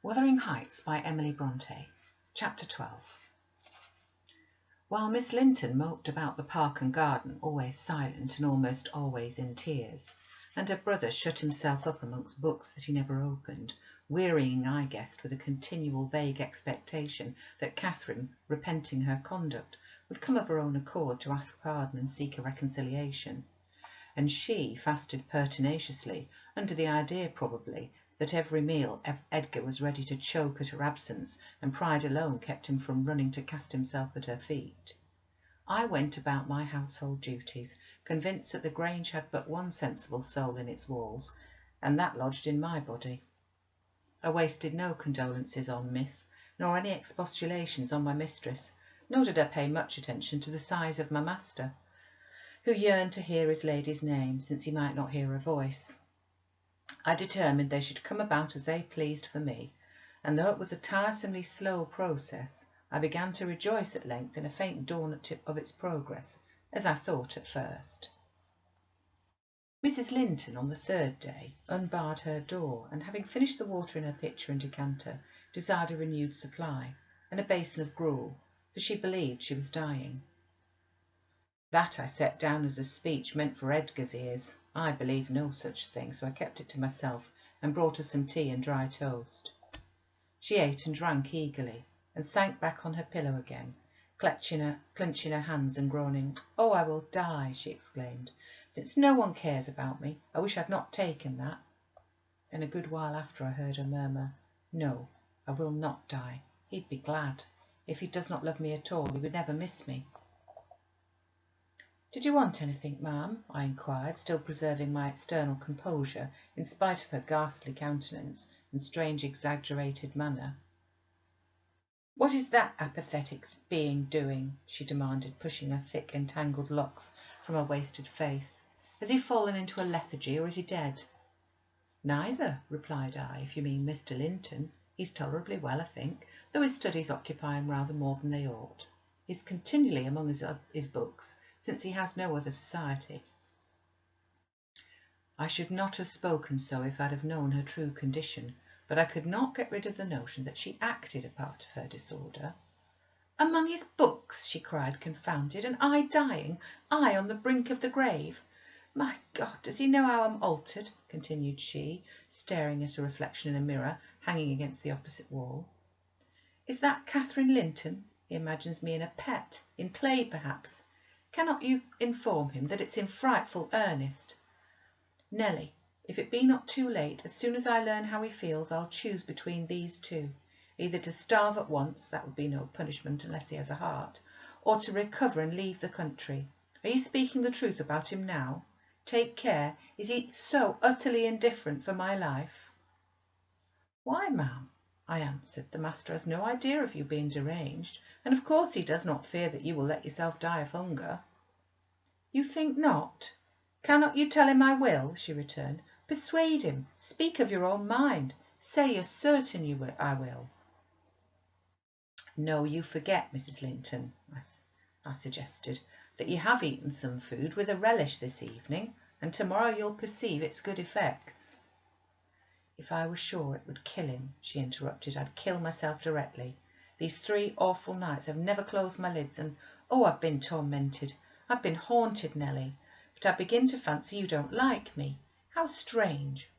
Wuthering Heights by Emily Bronte. Chapter 12. While Miss Linton moped about the park and garden, always silent and almost always in tears, and her brother shut himself up amongst books that he never opened, wearying, I guessed, with a continual vague expectation that Catherine, repenting her conduct, would come of her own accord to ask pardon and seek a reconciliation, and she fasted pertinaciously, under the idea probably that every meal Edgar was ready to choke at her absence, and pride alone kept him from running to cast himself at her feet. I went about my household duties, convinced that the Grange had but one sensible soul in its walls, and that lodged in my body. I wasted no condolences on Miss, nor any expostulations on my mistress, nor did I pay much attention to the sighs of my master, who yearned to hear his lady's name, since he might not hear her voice. I determined they should come about as they pleased for me, and though it was a tiresomely slow process, I began to rejoice at length in a faint dawn of its progress, as I thought at first. Mrs. Linton, on the third day, unbarred her door, and having finished the water in her pitcher and decanter, desired a renewed supply, and a basin of gruel, for she believed she was dying. That I set down as a speech meant for Edgar's ears. I believed no such thing, so I kept it to myself, and brought her some tea and dry toast. She ate and drank eagerly, and sank back on her pillow again, clenching her hands and groaning. "Oh, I will die," she exclaimed, "since no one cares about me. I wish I'd not taken that." Then a good while after I heard her murmur, "No, I will not die. He'd be glad. If he does not love me at all, he would never miss me." "Did you want anything, ma'am?" I inquired, still preserving my external composure, in spite of her ghastly countenance and strange exaggerated manner. "What is that apathetic being doing?" she demanded, pushing her thick entangled locks from her wasted face. "Has he fallen into a lethargy, or is he dead?" "Neither," replied I, "if you mean Mr. Linton. He's tolerably well, I think, though his studies occupy him rather more than they ought. He's continually among his books, since he has no other society." I should not have spoken so if I'd have known her true condition, but I could not get rid of the notion that she acted a part of her disorder. "Among his books!" she cried, confounded, "and I dying, I on the brink of the grave! My God, does he know how I'm altered?" continued she, staring at a reflection in a mirror hanging against the opposite wall. "Is that Catherine Linton? He imagines me in a pet, in play perhaps. Cannot you inform him that it's in frightful earnest? Nelly, if it be not too late, as soon as I learn how he feels, I'll choose between these two, either to starve at once, that would be no punishment unless he has a heart, or to recover and leave the country. Are you speaking the truth about him now? Take care. Is he so utterly indifferent for my life?" "Why, ma'am," I answered, "the master has no idea of you being deranged, and of course he does not fear that you will let yourself die of hunger." "You think not? Cannot you tell him I will?" she returned. "Persuade him. Speak of your own mind. Say you're certain I will." "No, you forget, Mrs. Linton," I suggested, "that you have eaten some food with a relish this evening, and tomorrow you'll perceive its good effects." "If I were sure it would kill him," she interrupted, "I'd kill myself directly. These 3 awful nights I've never closed my lids, and oh, I've been tormented. I've been haunted, Nelly. But I begin to fancy you don't like me. How strange!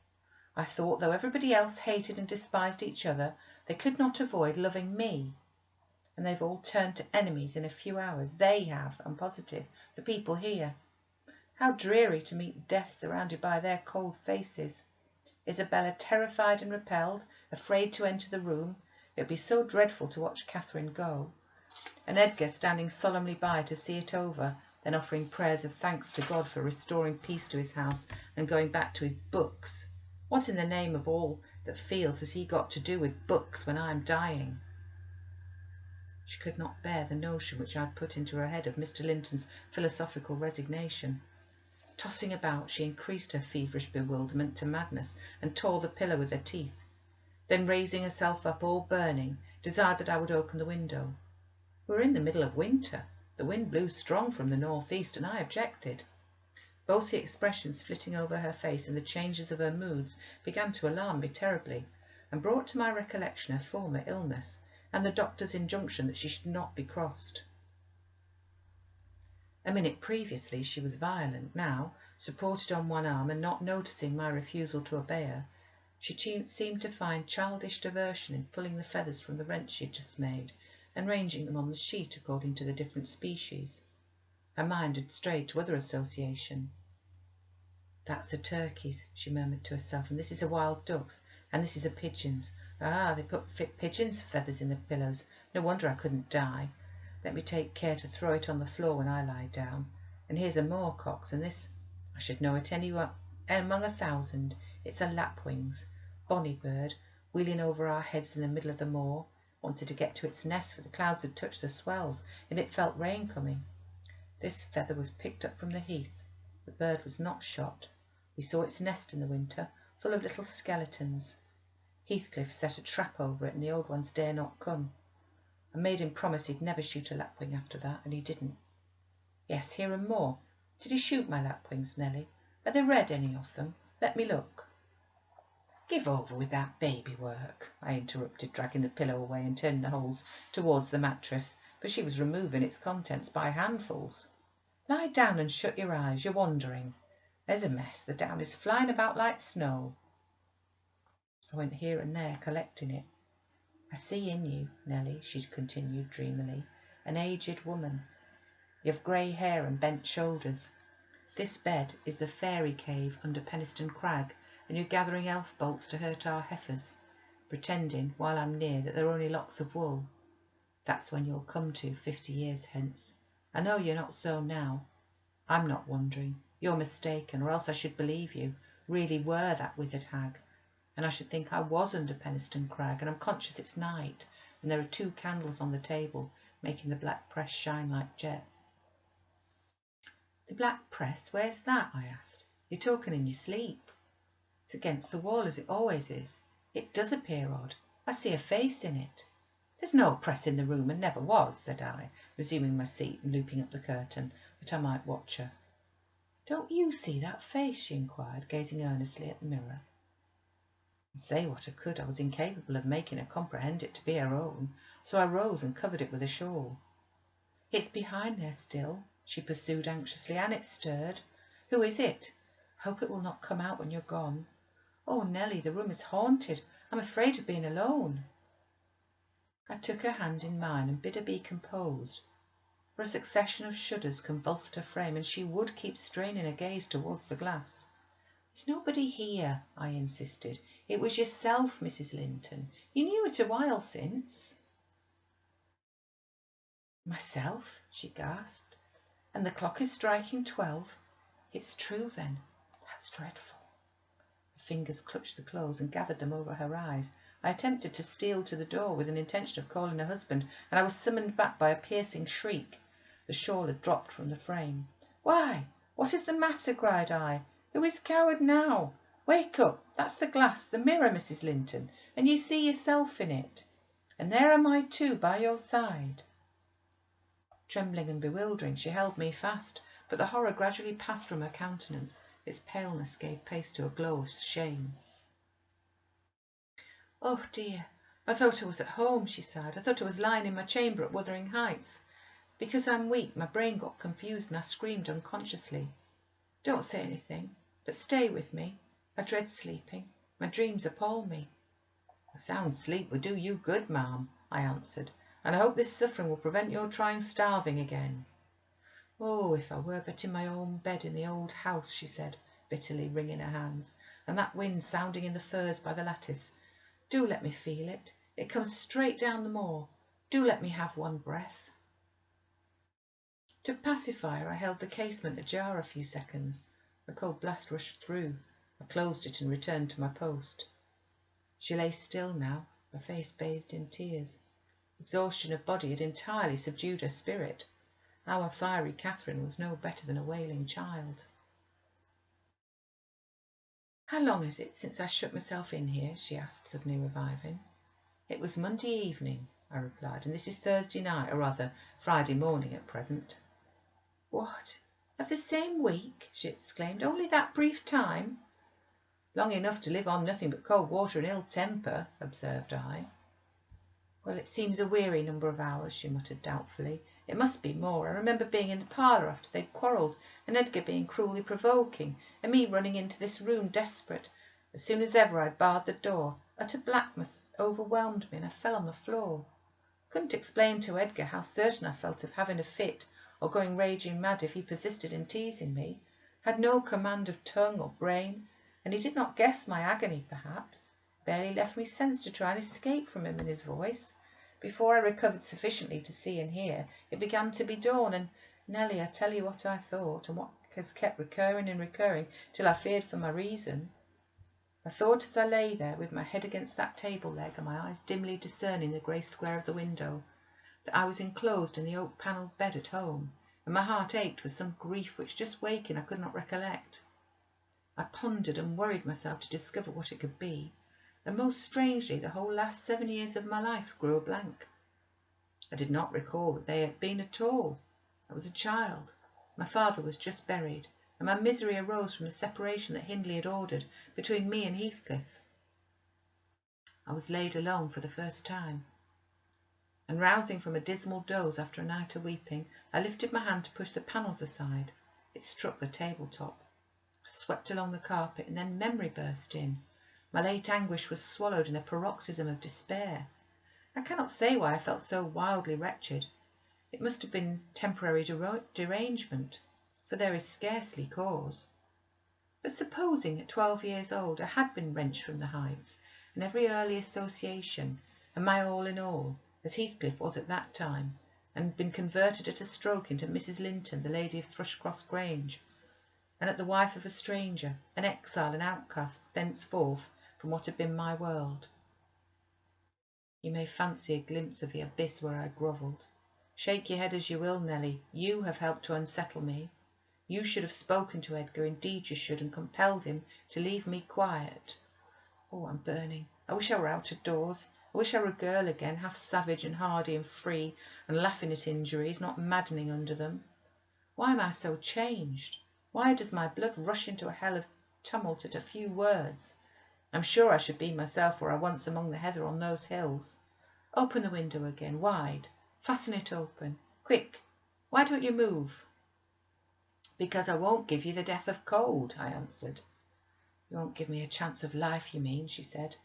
I thought, though everybody else hated and despised each other, they could not avoid loving me. And they've all turned to enemies in a few hours. They have, I'm positive, the people here. How dreary to meet death surrounded by their cold faces. Isabella terrified and repelled, afraid to enter the room. It would be so dreadful to watch Catherine go. And Edgar standing solemnly by to see it over, then offering prayers of thanks to God for restoring peace to his house and going back to his books. What in the name of all that feels has he got to do with books when I am dying?" She could not bear the notion which I had put into her head of Mr. Linton's philosophical resignation. Tossing about, she increased her feverish bewilderment to madness, and tore the pillow with her teeth. Then, raising herself up, all burning, desired that I would open the window. We were in the middle of winter. The wind blew strong from the north-east, and I objected. Both the expressions flitting over her face and the changes of her moods began to alarm me terribly. and brought to my recollection her former illness, and the doctor's injunction that she should not be crossed. A minute previously she was violent. Now, supported on one arm and not noticing my refusal to obey her, she seemed to find childish diversion in pulling the feathers from the rents she had just made and ranging them on the sheet according to the different species. Her mind had strayed to other association. "That's a turkey's," she murmured to herself, "and this is a wild duck's, and this is a pigeon's. Ah, they put pigeons' feathers in the pillows. No wonder I couldn't die. Let me take care to throw it on the floor when I lie down. And here's a moorcock's, and this, I should know it anywhere among 1,000. It's a lapwing's. Bonny bird, wheeling over our heads in the middle of the moor. Wanted to get to its nest, for the clouds had touched the swells, and it felt rain coming. This feather was picked up from the heath. The bird was not shot. We saw its nest in the winter, full of little skeletons. Heathcliff set a trap over it, and the old ones dare not come. I made him promise he'd never shoot a lapwing after that, and he didn't. Yes, here are more. Did he shoot my lapwings, Nelly? Are they red, any of them? Let me look." "Give over with that baby work," I interrupted, dragging the pillow away and turning the holes towards the mattress, for she was removing its contents by handfuls. "Lie down and shut your eyes. You're wandering. There's a mess. The down is flying about like snow." I went here and there, collecting it. "I see in you, Nelly," she continued dreamily, "an aged woman. You have grey hair and bent shoulders. This bed is the fairy cave under Penistone Crag, and you're gathering elf bolts to hurt our heifers, pretending, while I'm near, that they're only locks of wool. That's when you'll come to 50 years hence. I know you're not so now. I'm not wondering. You're mistaken, or else I should believe you really were that withered hag. And I should think I was under Penistone Crag, and I'm conscious it's night, and there are 2 candles on the table, making the black press shine like jet." "The black press? Where's that?" I asked. "You're talking in your sleep." "It's against the wall, as it always is. It does appear odd. I see a face in it." "There's no press in the room, and never was," said I, resuming my seat and looping up the curtain, that I might watch her. "Don't you see that face?" she inquired, gazing earnestly at the mirror. And say what I could, I was incapable of making her comprehend it to be her own, so I rose and covered it with a shawl. "It's behind there still," she pursued anxiously, "and it's stirred. Who is it? Hope it will not come out when you're gone. Oh, Nelly, the room is haunted. I'm afraid of being alone." I took her hand in mine and bid her be composed, for a succession of shudders convulsed her frame, and she would keep straining her gaze towards the glass. "There's nobody here," I insisted. "It was yourself, Mrs. Linton. You knew it a while since." "Myself?" she gasped. "And the clock is striking 12. It's true, then. That's dreadful." Her fingers clutched the clothes and gathered them over her eyes. I attempted to steal to the door with an intention of calling her husband, and I was summoned back by a piercing shriek. The shawl had dropped from the frame. "Why, what is the matter?" cried I. "Who is coward now? Wake up! That's the glass, the mirror, Mrs. Linton, and you see yourself in it. And there am I too, by your side." Trembling and bewildering, she held me fast, but the horror gradually passed from her countenance. Its paleness gave place to a glow of shame. "Oh dear, I thought I was at home," she sighed. "I thought I was lying in my chamber at Wuthering Heights. Because I'm weak, my brain got confused and I screamed unconsciously. Don't say anything, but stay with me. I dread sleeping. My dreams appall me." "A sound sleep would do you good, ma'am," I answered, "and I hope this suffering will prevent your trying starving again." "Oh, if I were but in my own bed in the old house," she said, bitterly wringing her hands, "and that wind sounding in the firs by the lattice. Do let me feel it. It comes straight down the moor. Do let me have one breath." To pacify her, I held the casement ajar a few seconds. A cold blast rushed through. I closed it and returned to my post. She lay still now, her face bathed in tears. Exhaustion of body had entirely subdued her spirit. Our fiery Catherine was no better than a wailing child. "How long is it since I shut myself in here?" she asked, suddenly reviving. "It was Monday evening," I replied, "and this is Thursday night, or rather Friday morning at present." "What, of the same week?" she exclaimed. "Only that brief time?" Long enough to live on nothing but cold water and ill temper, observed I. Well, it seems a weary number of hours, she muttered doubtfully. It must be more. I remember being in the parlour after they'd quarrelled, and Edgar being cruelly provoking, and me running into this room desperate. As soon as ever I barred the door, utter blackness overwhelmed me, and I fell on the floor. Couldn't explain to Edgar how certain I felt of having a fit or going raging mad if he persisted in teasing me. Had no command of tongue or brain, and he did not guess my agony, perhaps. Barely left me sense to try and escape from him and his voice. Before I recovered sufficiently to see and hear, it began to be dawn, and, Nelly, I tell you what I thought, and what has kept recurring and recurring till I feared for my reason. I thought as I lay there, with my head against that table leg and my eyes dimly discerning the grey square of the window, that I was enclosed in the oak-panelled bed at home, and my heart ached with some grief which, just waking, I could not recollect. I pondered and worried myself to discover what it could be, and most strangely the whole last 7 years of my life grew a blank. I did not recall that they had been at all. I was a child. My father was just buried, and my misery arose from the separation that Hindley had ordered between me and Heathcliff. I was laid alone for the first time, and rousing from a dismal doze after a night of weeping, I lifted my hand to push the panels aside. It struck the tabletop. I swept along the carpet, and then memory burst in. My late anguish was swallowed in a paroxysm of despair. I cannot say why I felt so wildly wretched. It must have been temporary derangement, for there is scarcely cause. But supposing at 12 years old I had been wrenched from the Heights, and every early association, and my all in all, as Heathcliff was at that time, and been converted at a stroke into Mrs Linton, the lady of Thrushcross Grange, and at the wife of a stranger, an exile and outcast thenceforth from what had been my world. You may fancy a glimpse of the abyss where I grovelled. Shake your head as you will, Nelly, you have helped to unsettle me. You should have spoken to Edgar, indeed you should, and compelled him to leave me quiet. Oh, I'm burning. I wish I were out of doors. I wish I were a girl again, half savage and hardy and free, and laughing at injuries, not maddening under them. Why am I so changed? Why does my blood rush into a hell of tumult at a few words? I'm sure I should be myself were I once among the heather on those hills. Open the window again, wide. Fasten it open. Quick. Why don't you move? Because I won't give you the death of cold, I answered. You won't give me a chance of life, you mean, she said.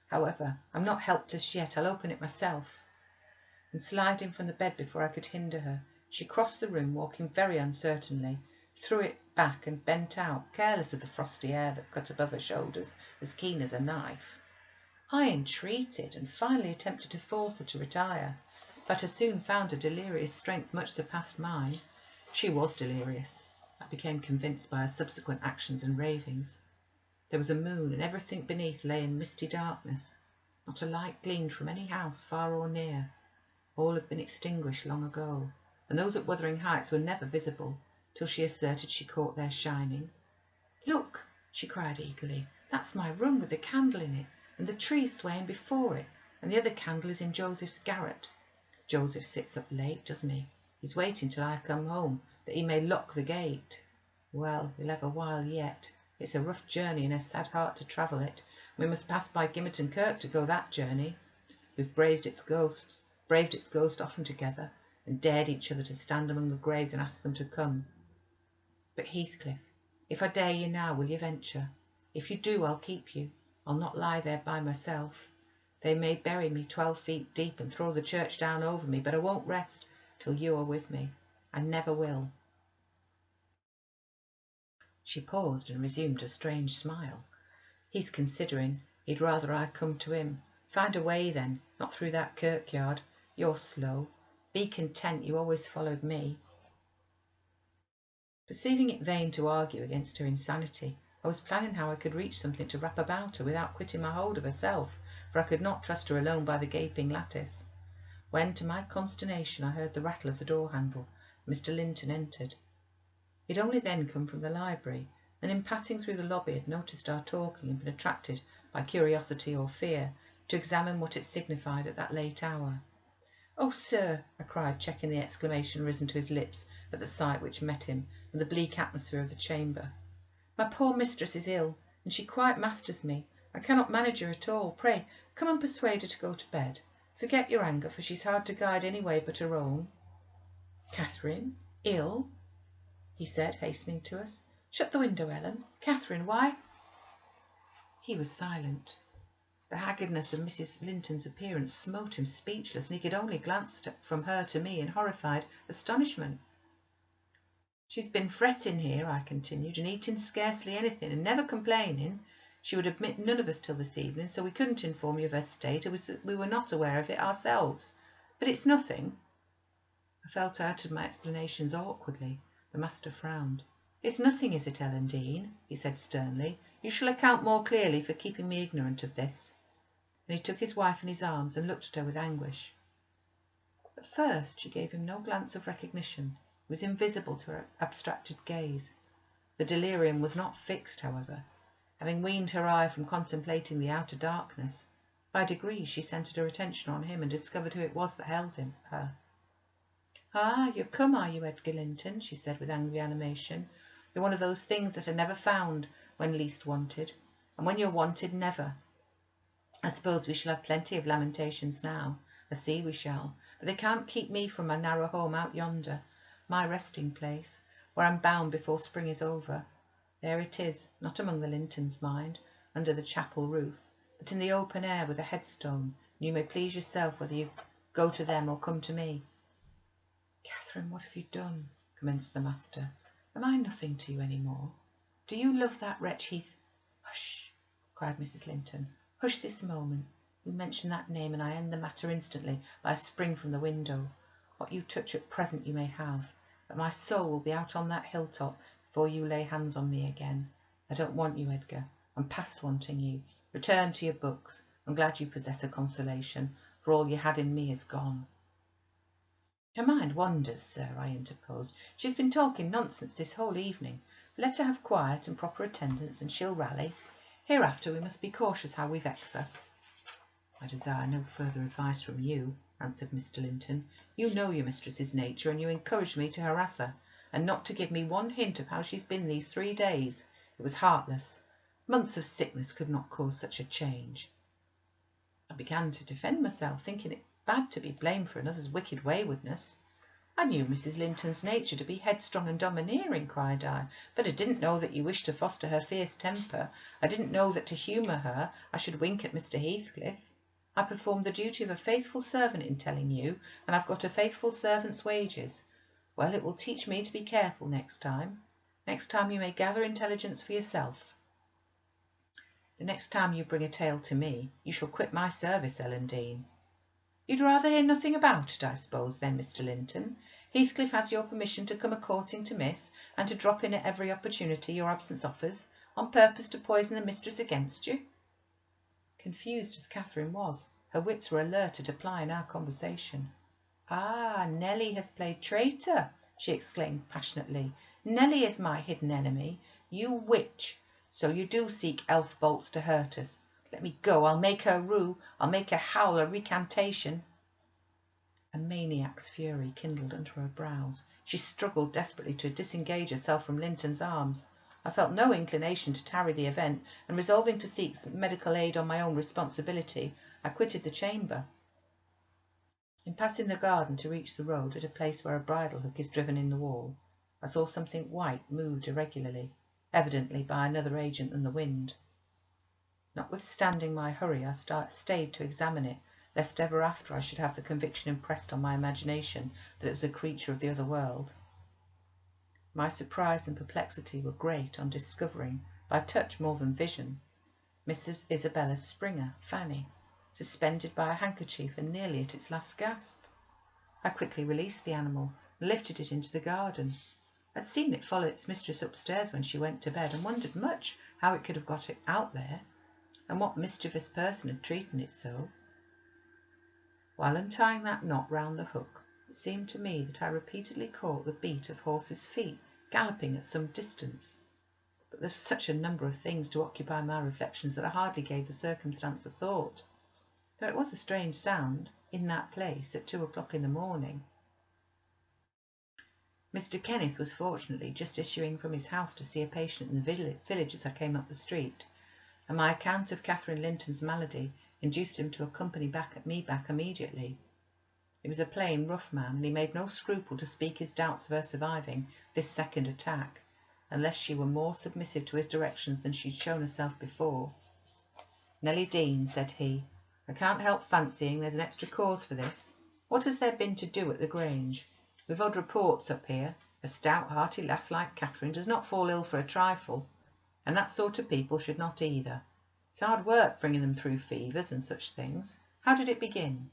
However, I'm not helpless yet. I'll open it myself. And sliding from the bed before I could hinder her, she crossed the room, walking very uncertainly, threw it back and bent out, careless of the frosty air that cut above her shoulders as keen as a knife. I entreated, and finally attempted to force her to retire, but I soon found her delirious strength much surpassed mine. She was delirious. I became convinced by her subsequent actions and ravings. There was a moon, and everything beneath lay in misty darkness. Not a light gleamed from any house, far or near. All had been extinguished long ago, and those at Wuthering Heights were never visible, till she asserted she caught their shining. Look, she cried eagerly, that's my room with the candle in it, and the tree swaying before it, and the other candle is in Joseph's garret. Joseph sits up late, doesn't he? He's waiting till I come home, that he may lock the gate. Well, he'll have a while yet. It's a rough journey and a sad heart to travel it. We must pass by Gimmerton Kirk to go that journey. We've braved its ghost often together, and dared each other to stand among the graves and ask them to come. But Heathcliff, if I dare you now, will you venture? If you do, I'll keep you. I'll not lie there by myself. They may bury me 12 feet deep and throw the church down over me, but I won't rest till you are with me. I never will. She paused and resumed a strange smile. He's considering. He'd rather I come to him. Find a way then, not through that kirkyard. You're slow. Be content you always followed me. Perceiving it vain to argue against her insanity, I was planning how I could reach something to wrap about her without quitting my hold of herself, for I could not trust her alone by the gaping lattice, when, to my consternation, I heard the rattle of the door-handle. Mr Linton entered. He had only then come from the library, and in passing through the lobby had noticed our talking and been attracted by curiosity or fear to examine what it signified at that late hour. "Oh, sir," I cried, checking the exclamation risen to his lips at the sight which met him and the bleak atmosphere of the chamber. "My poor mistress is ill. and she quite masters me. I cannot manage her at all. Pray, come and persuade her to go to bed. Forget your anger, for she's hard to guide any way but her own." "Catherine? Ill?" he said, hastening to us. "Shut the window, Ellen. Catherine, why—" He was silent. The haggardness of Mrs. Linton's appearance smote him speechless, and he could only glance from her to me in horrified astonishment. "She's been fretting here," I continued, "and eating scarcely anything, and never complaining. She would admit none of us till this evening, so we couldn't inform you of her state. We were not aware of it ourselves. But it's nothing." I felt I uttered my explanations awkwardly. The master frowned. "It's nothing, is it, Ellen Dean?" he said sternly. "You shall account more clearly for keeping me ignorant of this." And he took his wife in his arms and looked at her with anguish. At first she gave him no glance of recognition. He was invisible to her abstracted gaze. The delirium was not fixed, however. Having weaned her eye from contemplating the outer darkness, by degrees she centred her attention on him and discovered who it was that held her. "Ah, you're come, are you, Edgar Linton?" she said with angry animation. "You're one of those things that are never found when least wanted, and when you're wanted, never. I suppose we shall have plenty of lamentations now. I see we shall, but they can't keep me from my narrow home out yonder, my resting place, where I'm bound before spring is over. There it is, not among the Lintons, mind, under the chapel roof, but in the open air with a headstone, and you may please yourself whether you go to them or come to me." "Catherine, what have you done?" commenced the master. "Am I nothing to you any more? Do you love that wretch "Hush!" cried Mrs. Linton. "Hush this moment. You mention that name, and I end the matter instantly by a spring from the window. What you touch at present you may have, but my soul will be out on that hilltop before you lay hands on me again. I don't want you, Edgar. I'm past wanting you. Return to your books. I'm glad you possess a consolation, for all you had in me is gone." "Her mind wanders, sir," I interposed. "She's been talking nonsense this whole evening. Let her have quiet and proper attendance, and she'll rally. Hereafter we must be cautious how we vex her." "I desire no further advice from you," answered Mr. Linton. "You know your mistress's nature, and you encouraged me to harass her, and not to give me one hint of how she's been these 3 days. It was heartless. Months of sickness could not cause such a change." I began to defend myself, thinking it bad to be blamed for another's wicked waywardness. "I knew Mrs. Linton's nature to be headstrong and domineering," cried I, "but I didn't know that you wished to foster her fierce temper. I didn't know that to humour her I should wink at Mr. Heathcliff. I performed the duty of a faithful servant in telling you, and I've got a faithful servant's wages. Well, it will teach me to be careful next time. Next time you may gather intelligence for yourself. The next time you bring a tale to me, you shall quit my service, Ellen Dean. You'd rather hear nothing about it, I suppose, then, Mr. Linton? Heathcliff has your permission to come a-courting to Miss, and to drop in at every opportunity your absence offers, on purpose to poison the mistress against you?" Confused as Catherine was, her wits were alert at applying our conversation. "Ah, Nelly has played traitor!" she exclaimed passionately. "Nelly is my hidden enemy. You witch! So you do seek elf bolts to hurt us. Let me go. I'll make her rue. I'll make her howl a recantation." A maniac's fury kindled under her brows. She struggled desperately to disengage herself from Linton's arms. I felt no inclination to tarry the event, and resolving to seek medical aid on my own responsibility, I quitted the chamber. In passing the garden to reach the road at a place where a bridle hook is driven in the wall, I saw something white moved irregularly, evidently by another agent than the wind. Notwithstanding my hurry, I stayed to examine it, lest ever after I should have the conviction impressed on my imagination that it was a creature of the other world. My surprise and perplexity were great on discovering, by touch more than vision, Mrs. Isabella's Springer, Fanny, suspended by a handkerchief and nearly at its last gasp. I quickly released the animal and lifted it into the garden. I'd seen it follow its mistress upstairs when she went to bed, and wondered much how it could have got it out there, and what mischievous person had treated it so. While untying that knot round the hook, it seemed to me that I repeatedly caught the beat of horses' feet galloping at some distance, but there was such a number of things to occupy my reflections that I hardly gave the circumstance a thought, though it was a strange sound in that place at 2 o'clock in the morning. Mr. Kenneth was fortunately just issuing from his house to see a patient in the village as I came up the street, and my account of Catherine Linton's malady induced him to accompany me back immediately. He was a plain, rough man, and he made no scruple to speak his doubts of her surviving this second attack, unless she were more submissive to his directions than she'd shown herself before. "Nelly Dean," said he, "I can't help fancying there's an extra cause for this. What has there been to do at the Grange? We've odd reports up here. A stout, hearty lass like Catherine does not fall ill for a trifle, and that sort of people should not either. It's hard work bringing them through fevers and such things. How did it begin?"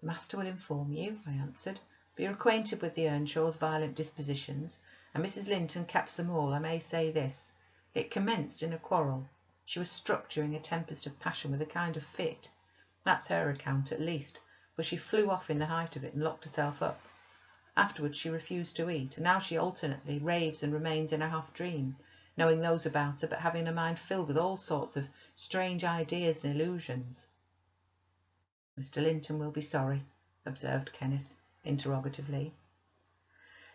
"The master will inform you," I answered, "but you're acquainted with the Earnshaw's violent dispositions, and Mrs Linton caps them all. I may say this. It commenced in a quarrel. She was struck during a tempest of passion with a kind of fit. That's her account at least, for she flew off in the height of it and locked herself up. Afterwards she refused to eat, and now she alternately raves and remains in a half-dream, knowing those about her, but having her mind filled with all sorts of strange ideas and illusions." "Mr Linton will be sorry," observed Kenneth interrogatively.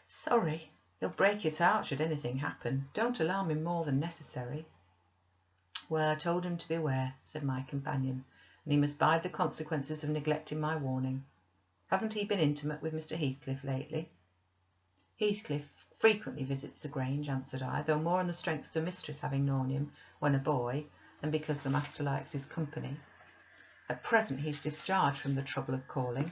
"Sorry? He'll break his heart should anything happen. Don't alarm him more than necessary." "Well, I told him to beware," said my companion, "and he must bide the consequences of neglecting my warning. Hasn't he been intimate with Mr Heathcliff lately?" "Heathcliff frequently visits the Grange," answered I, "though more on the strength of the mistress having known him when a boy than because the master likes his company. At present he's discharged from the trouble of calling,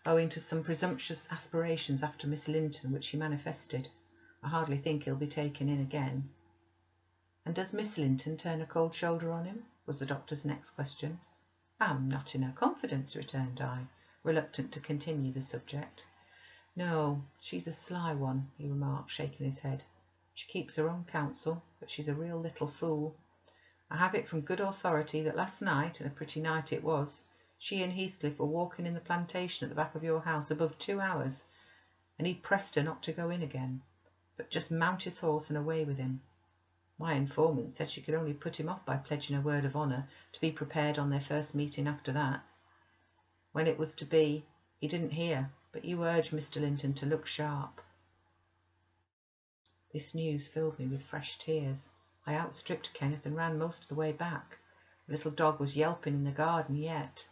owing to some presumptuous aspirations after Miss Linton which he manifested. I hardly think he'll be taken in again." "And does Miss Linton turn a cold shoulder on him?" was the doctor's next question. "I'm not in her confidence," returned I, reluctant to continue the subject. "No, she's a sly one," he remarked, shaking his head. "She keeps her own counsel, but she's a real little fool. I have it from good authority that last night, and a pretty night it was, she and Heathcliff were walking in the plantation at the back of your house above 2 hours, and he pressed her not to go in again, but just mount his horse and away with him. My informant said she could only put him off by pledging her word of honour to be prepared on their first meeting after that. When it was to be, he didn't hear, but you urged Mr Linton to look sharp." This news filled me with fresh tears. I outstripped Kenneth and ran most of the way back. The little dog was yelping in the garden yet.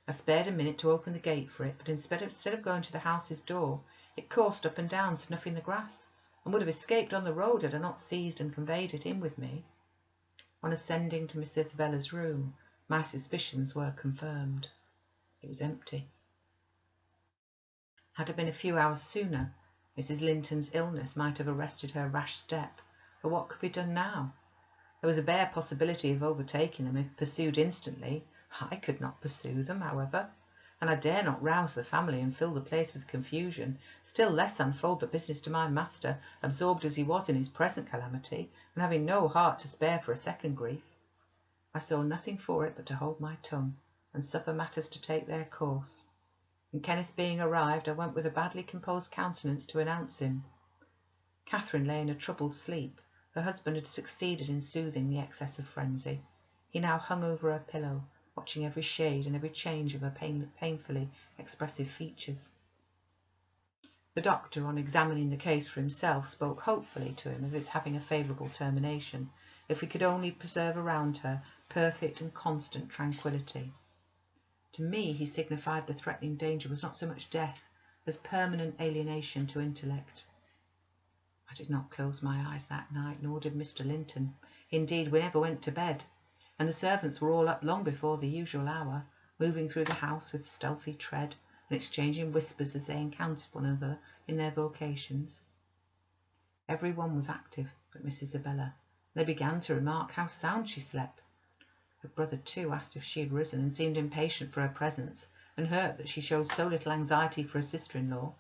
I spared a minute to open the gate for it, but instead of going to the house's door, it coursed up and down, snuffing the grass, and would have escaped on the road had I not seized and conveyed it in with me. On ascending to Miss Isabella's room, my suspicions were confirmed. It was empty. Had it been a few hours sooner, Mrs Linton's illness might have arrested her rash step, but what could be done now? There was a bare possibility of overtaking them if pursued instantly. I could not pursue them, however, and I dare not rouse the family and fill the place with confusion, still less unfold the business to my master, absorbed as he was in his present calamity, and having no heart to spare for a second grief. I saw nothing for it but to hold my tongue, and suffer matters to take their course. And Kenneth being arrived, I went with a badly composed countenance to announce him. Catherine lay in a troubled sleep. Her husband had succeeded in soothing the excess of frenzy. He now hung over her pillow, watching every shade and every change of her painfully expressive features. The doctor, on examining the case for himself, spoke hopefully to him of its having a favourable termination, if we could only preserve around her perfect and constant tranquillity. To me he signified the threatening danger was not so much death as permanent alienation to intellect. I did not close my eyes that night, nor did Mr Linton. Indeed, we never went to bed, and the servants were all up long before the usual hour, moving through the house with stealthy tread, and exchanging whispers as they encountered one another in their vocations. Every one was active but Miss Isabella. They began to remark how sound she slept. Her brother, too, asked if she had risen, and seemed impatient for her presence, and hurt that she showed so little anxiety for her sister-in-law.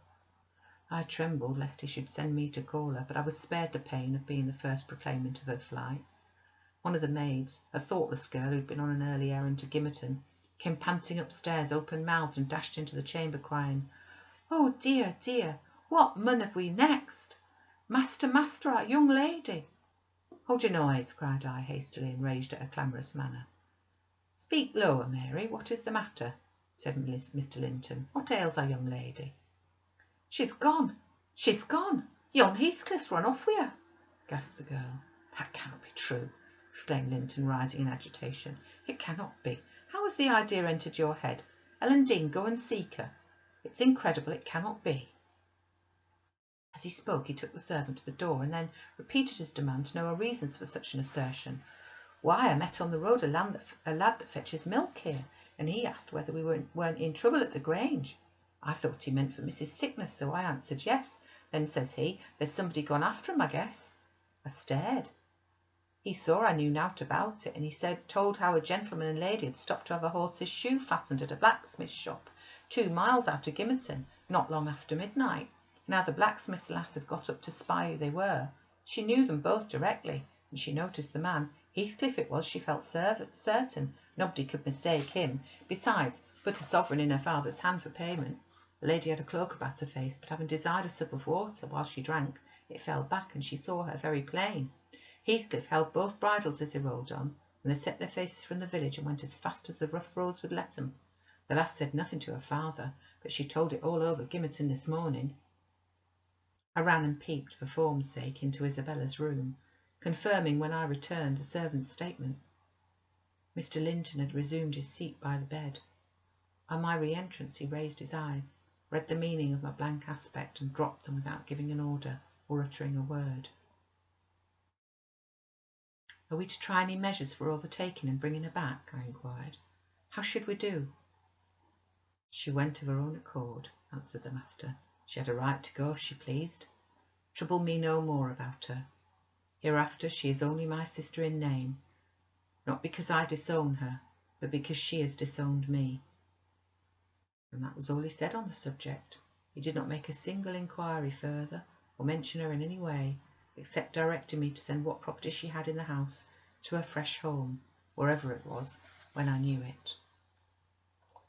I trembled lest he should send me to call her, but I was spared the pain of being the first proclaimant of her flight. One of the maids, a thoughtless girl who had been on an early errand to Gimmerton, came panting upstairs, open-mouthed, and dashed into the chamber, crying, "Oh dear, dear, what mun have we next? Master, master, our young lady!" "Hold your noise," cried I hastily, enraged at her clamorous manner. "Speak lower, Mary. What is the matter?" said Mr Linton. "What ails our young lady?" "She's gone! She's gone! Yon Heathcliff's run off with her!" gasped the girl. "That cannot be true. exclaimed Linton, rising in agitation. "It cannot be. How has the idea entered your head? Ellen Dean, go and seek her. It's incredible. It cannot be." As he spoke, he took the servant to the door, and then repeated his demand to know her reasons for such an assertion. "Why, I met on the road a lad that fetches milk here, and he asked whether we weren't in trouble at the Grange. I thought he meant for Mrs. Sickness, so I answered yes. Then says he, 'There's somebody gone after him, I guess.' I stared. He saw I knew nought about it, and he told how a gentleman and lady had stopped to have a horse's shoe fastened at a blacksmith's shop 2 miles out of Gimmerton, not long after midnight, and how the blacksmith's lass had got up to spy who they were. She knew them both directly, and she noticed the man. Heathcliff it was, she felt certain. Nobody could mistake him. Besides, put a sovereign in her father's hand for payment. The lady had a cloak about her face, but having desired a sup of water while she drank, it fell back, and she saw her very plain. Heathcliff held both bridles as they rode on, and they set their faces from the village and went as fast as the rough roads would let them. The lass said nothing to her father, but she told it all over Gimmerton this morning. I ran and peeped, for form's sake, into Isabella's room, confirming when I returned the servant's statement. Mr. Linton had resumed his seat by the bed. On my re-entrance he raised his eyes, read the meaning of my blank aspect, and dropped them without giving an order or uttering a word. "Are we to try any measures for overtaking and bringing her back?" I inquired. "How should we do?" "She went of her own accord," answered the master. "She had a right to go if she pleased. Trouble me no more about her. Hereafter she is only my sister in name, not because I disown her, but because she has disowned me." And that was all he said on the subject. He did not make a single inquiry further, or mention her in any way, except directing me to send what property she had in the house to her fresh home, wherever it was, when I knew it.